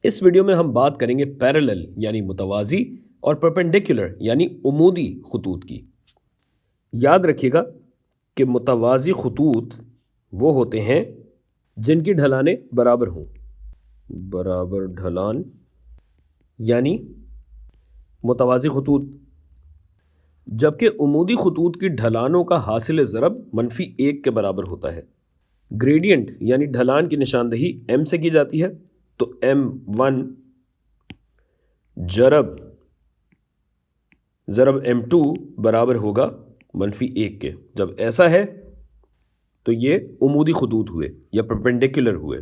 اس video میں ہم بات کریں گے پیرالل یعنی متوازی اور پرپینڈیکولر یعنی عمودی خطوط کی۔ یاد رکھیے گا کہ متوازی خطوط وہ ہوتے ہیں جن کی ڈھلانیں برابر ہوں، برابر ڈھلان یعنی متوازی خطوط، جبکہ عمودی خطوط کی ڈھلانوں کا حاصل ضرب -1 کے برابر ہوتا ہے۔ گریڈینٹ یعنی ڈھلان کی نشاندہی m سے کی جاتی ہے، تو m1 ضرب m2 برابر ہوگا -1 کے۔ جب ایسا ہے تو یہ عمودی خطوط ہوئے یا پرپینڈیکولر ہوئے۔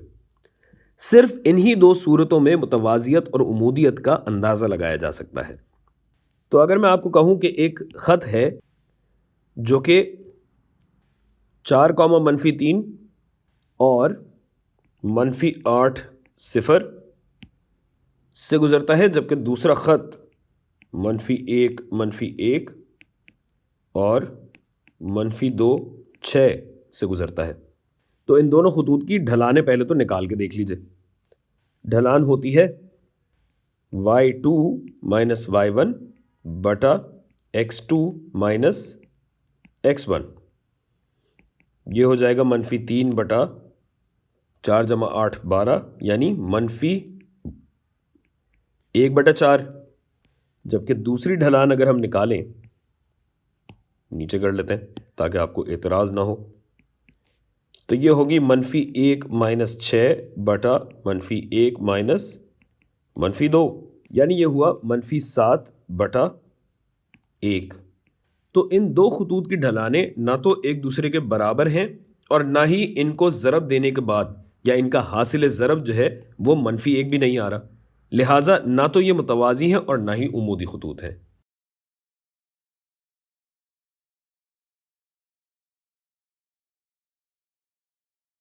صرف انہی دو صورتوں میں متوازیت اور عمودیت کا اندازہ لگایا جا سکتا ہے۔ تو اگر میں آپ کو کہوں کہ ایک خط ہے جو کہ 4,-3 اور -8 0 سے گزرتا ہے، جبکہ دوسرا خط -1 -1 اور -2 6 سے گزرتا ہے، تو ان دونوں خطوط کی ڈھلانیں پہلے تو نکال کے دیکھ لیجئے۔ ڈھلان ہوتی ہے y2 - y1 بٹا x2 - x1، یہ ہو جائے گا -3 بٹا 4 + 8 12 یعنی -1/4۔ جبکہ دوسری ڈھلان اگر ہم نکالیں، نیچے کر لیتے ہیں تاکہ آپ کو اعتراض نہ ہو، تو یہ ہوگی -1 - 6 بٹا -1 -2 یعنی یہ ہوا -7/1۔ تو ان دو خطوط کی ڈھلانیں نہ تو ایک دوسرے کے برابر ہیں اور نہ ہی ان کو ضرب دینے کے بعد یا ان کا حاصل ضرب جو ہے وہ -1 بھی نہیں آ رہا، لہٰذا نہ تو یہ متوازی ہیں اور نہ ہی عمودی خطوط ہیں۔